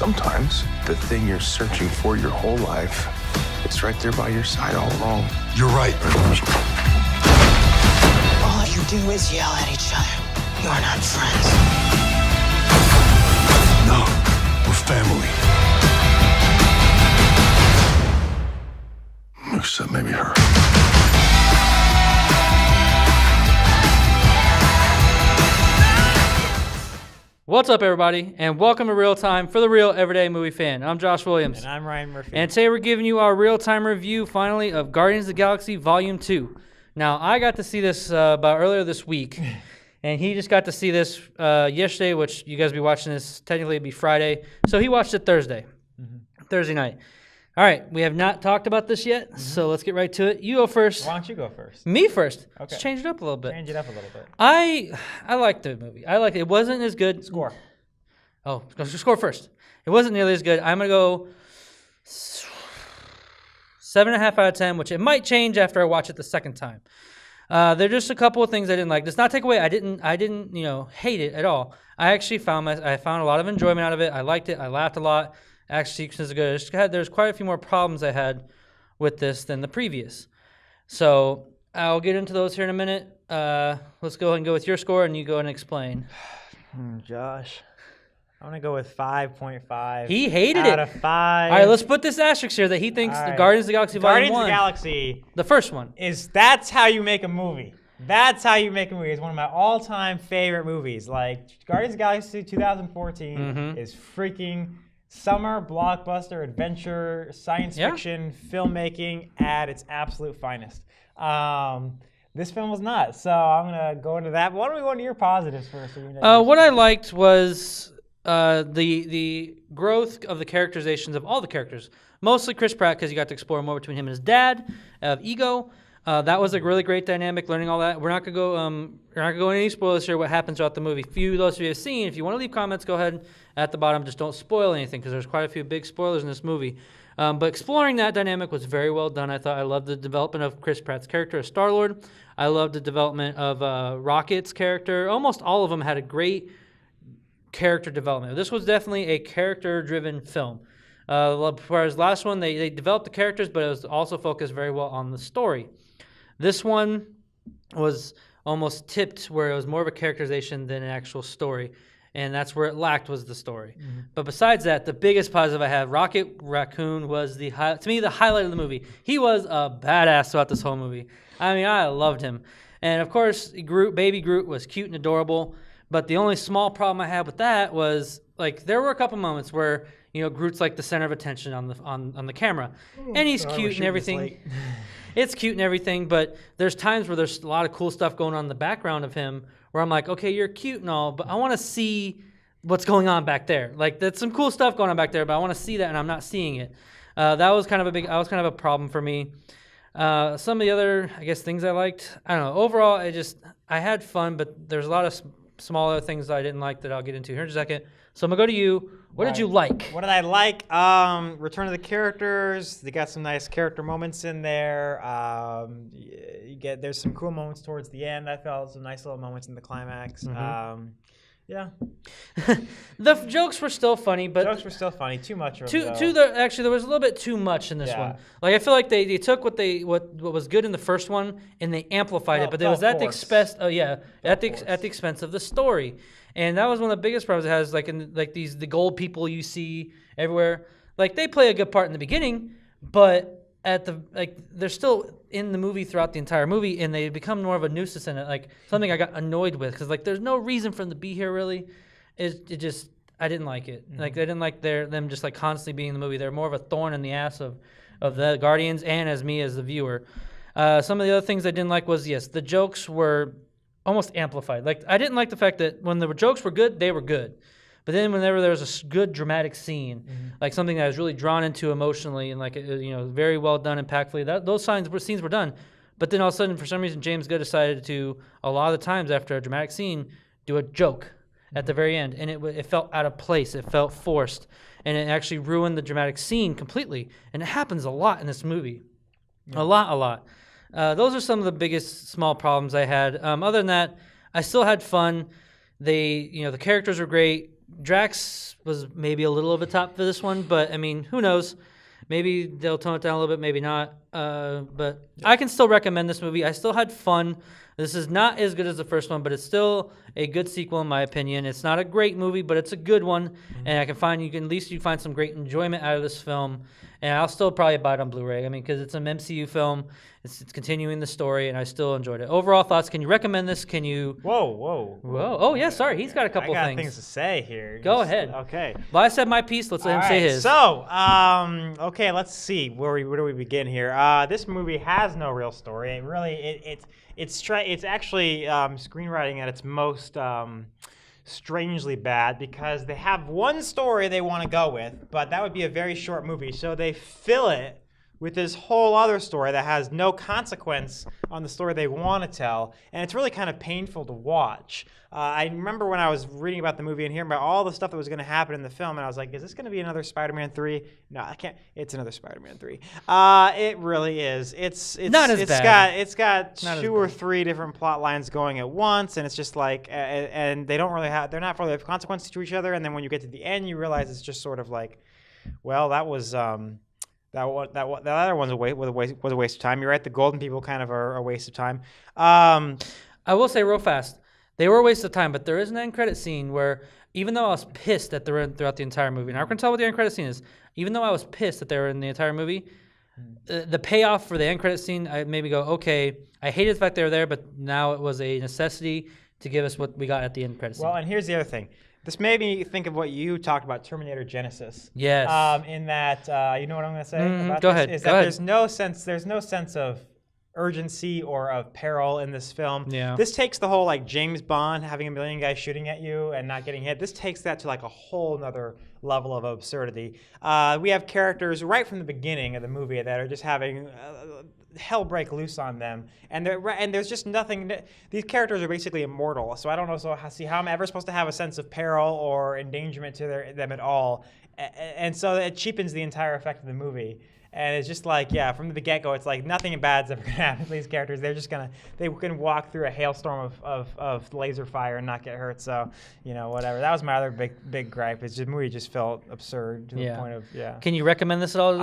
sometimes the thing you're searching for your whole life, it's right there by your side all along. You're right. All you do is yell at each other. You're not friends. No, we're family. Except maybe her. What's up, everybody, and welcome to Real Time for the Real Everyday Movie Fan. I'm Josh Williams. And I'm Ryan Murphy. And today we're giving you our real-time review, finally, of Guardians of the Galaxy Volume 2. Now, I got to see this about earlier this week, and he just got to see this yesterday, which you guys will be watching this, technically it'd be Friday. So he watched it Thursday night. All right, we have not talked about this yet, so let's get right to it. You go first. Why don't you go first? Me first. Okay. Let's change it up a little bit. Change it up a little bit. I liked the movie. I liked it. It wasn't as good. Score. Oh, score first. It wasn't nearly as good. I'm going to go 7.5 out of 10, which it might change after I watch it the second time. There are just a couple of things I didn't like. Does not take away. I didn't hate it at all. I actually found a lot of enjoyment out of it. I liked it. I laughed a lot. Action sequence is good. There's quite a few more problems I had with this than the previous. So I'll get into those here in a minute. Let's go ahead and go with your score, and you go ahead and explain. Josh, I'm going to go with 5.5. He hated out it. Out of 5. All right, let's put this asterisk here that he thinks the Guardians of the Galaxy Volume 1. Guardians of the Galaxy. The first one. That's how you make a movie. That's how you make a movie. It's one of my all-time favorite movies. Like, Guardians of the Galaxy 2014 is freaking summer blockbuster adventure science fiction filmmaking at its absolute finest. This film was not, so I'm gonna go into that. But why don't we go into your positives first? What I liked was the growth of the characterizations of all the characters. Mostly Chris Pratt, because you got to explore more between him and his dad of Ego. That was a really great dynamic, learning all that. We're not gonna go into any spoilers here. What happens throughout the movie? Those of you have seen, if you want to leave comments, go ahead at the bottom. Just don't spoil anything, because there's quite a few big spoilers in this movie. But exploring that dynamic was very well done. I thought I loved the development of Chris Pratt's character as Star-Lord. I loved the development of Rocket's character. Almost all of them had a great character development. This was definitely a character-driven film. Whereas last one, they developed the characters, but it was also focused very well on the story. This one was almost tipped where it was more of a characterization than an actual story, and that's where it lacked, was the story. But besides that, the biggest positive I had, Rocket Raccoon was to me the highlight of the movie. He was a badass throughout this whole movie. I mean, I loved him. And of course, baby Groot was cute and adorable, but the only small problem I had with that was, like, there were a couple moments where, Groot's like the center of attention on the camera, and he's cute and everything. It's cute and everything, but there's times where there's a lot of cool stuff going on in the background of him where I'm like, okay, you're cute and all, but I want to see what's going on back there. Like, there's some cool stuff going on back there, but I want to see that, and I'm not seeing it. That was kind of a problem for me. Some of the other, I guess, things I liked, I don't know. Overall, I had fun, but there's a lot of smaller things that I didn't like that I'll get into here in a second. So I'm going to go to you. What did you like? What did I like? Return of the characters. They got some nice character moments in there. There's some cool moments towards the end. I felt some nice little moments in the climax. Yeah. The jokes were still funny, but Too much of them. Actually, there was a little bit too much in this one. Like, I feel like they took what was good in the first one and they amplified it, but it was at the expense. At the expense of the story, and that was one of the biggest problems it has. The gold people you see everywhere, like, they play a good part in the beginning, but they're still in the movie throughout the entire movie, and they become more of a nuisance in it. Like, something I got annoyed with, because, like, there's no reason for them to be here really. I didn't like it. Like, I didn't like them just, like, constantly being in the movie. They're more of a thorn in the ass of the Guardians and as me as the viewer. Some of the other things I didn't like was, the jokes were almost amplified. Like, I didn't like the fact that when the jokes were good, they were good. But then whenever there was a good dramatic scene, like something that I was really drawn into emotionally and, like, very well done, impactfully, those scenes were done. But then all of a sudden, for some reason, James Gunn decided to, a lot of the times after a dramatic scene, do a joke at the very end. And it felt out of place. It felt forced. And it actually ruined the dramatic scene completely. And it happens a lot in this movie. A lot. Those are some of the biggest small problems I had. Other than that, I still had fun. The characters were great. Drax was maybe a little over the top for this one, but I mean, who knows? Maybe they'll tone it down a little bit, maybe not. But I can still recommend this movie. I still had fun. This is not as good as the first one, but it's still a good sequel in my opinion. It's not a great movie, but it's a good one, and I can find at least you find some great enjoyment out of this film. And I'll still probably buy it on Blu-ray. I mean, because it's an MCU film, it's continuing the story, and I still enjoyed it. Overall thoughts? Can you recommend this? Can you? Whoa. Oh yeah, sorry, he's got a couple I got things. things to say here. Go ahead. Okay. Well, I said my piece. Let's let him say his. So, okay, let's see where do we begin here. This movie has no real story. It really it's actually screenwriting at its most strangely bad, because they have one story they want to go with, but that would be a very short movie. So they fill it with this whole other story that has no consequence on the story they want to tell, and it's really kind of painful to watch. I remember when I was reading about the movie and hearing about all the stuff that was going to happen in the film, and I was like, is this going to be another Spider-Man 3? No, I can't. It's another Spider-Man 3. It really is. It's not as bad. It's got two or three different plot lines going at once, and it's just like, and they don't really have, they're not really have consequences to each other, and then when you get to the end, you realize it's just sort of like, well, that was, that other one's was a waste of time. You're right. The Golden People kind of are a waste of time. I will say real fast, they were a waste of time, but there is an end credit scene where, even though I was pissed that they were in throughout the entire movie, and I can tell what the end credit scene is, even though I was pissed that they were in the entire movie, the payoff for the end credit scene, I made me go, okay, I hated the fact they were there, but now it was a necessity to give us what we got at the end credit scene. Well, and here's the other thing. This made me think of what you talked about, Terminator Genesis. Yes. In that, you know what I'm going to say about go this? ahead. Is Go that ahead. there's no sense of urgency or of peril in this film. Yeah. This takes the whole like James Bond having a million guys shooting at you and not getting hit. This takes that to like a whole nother level of absurdity. We have characters right from the beginning of the movie that are just having hell break loose on them, and there's just nothing. These characters are basically immortal, so I don't know see how I'm ever supposed to have a sense of peril or endangerment to them at all, and so it cheapens the entire effect of the movie. And it's just like, yeah, from the get-go, it's like nothing bad's ever gonna happen to these characters. They can walk through a hailstorm of laser fire and not get hurt. So, you know, whatever. That was my other big gripe. It's just the movie just felt absurd to the point of Can you recommend this at all?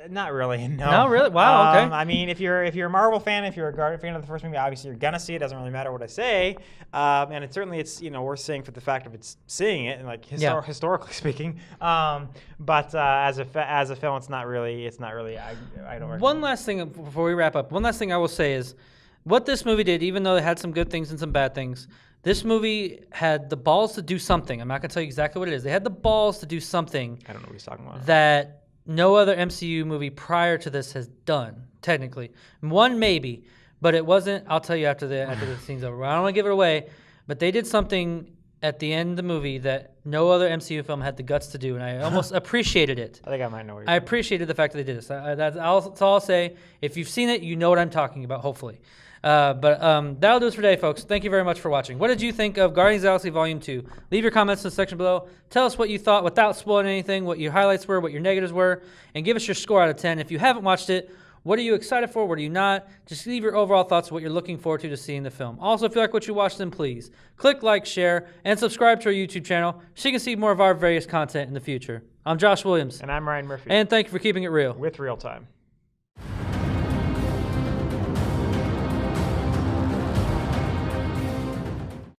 Not really. No. No, really? Wow. Okay. I mean, if you're a Marvel fan, if you're a fan of the first movie, obviously you're gonna see it. Doesn't really matter what I say. And it's worth saying for the fact of it's seeing it and like historically speaking. But as a film, it's not really. I don't recommend. One last thing before we wrap up. One last thing I will say is what this movie did, even though it had some good things and some bad things, this movie had the balls to do something. I'm not going to tell you exactly what it is. They had the balls to do something. I don't know what he's talking about. That no other MCU movie prior to this has done, technically. One maybe, but it wasn't. I'll tell you after the scene's over. I don't want to give it away, but they did something at the end of the movie that no other MCU film had the guts to do, and I almost appreciated it. I think I might know what you're I appreciated the fact that they did this. That's all I'll say. If you've seen it, you know what I'm talking about, hopefully. But that'll do us for today, folks. Thank you very much for watching. What did you think of Guardians of the Galaxy Volume 2? Leave your comments in the section below. Tell us what you thought without spoiling anything, what your highlights were, what your negatives were, and give us your score out of 10. If you haven't watched it, what are you excited for? What are you not? Just leave your overall thoughts of what you're looking forward to see in the film. Also, if you like what you watched, then please click like, share, and subscribe to our YouTube channel so you can see more of our various content in the future. I'm Josh Williams. And I'm Ryan Murphy. And thank you for keeping it real. With ReelTime.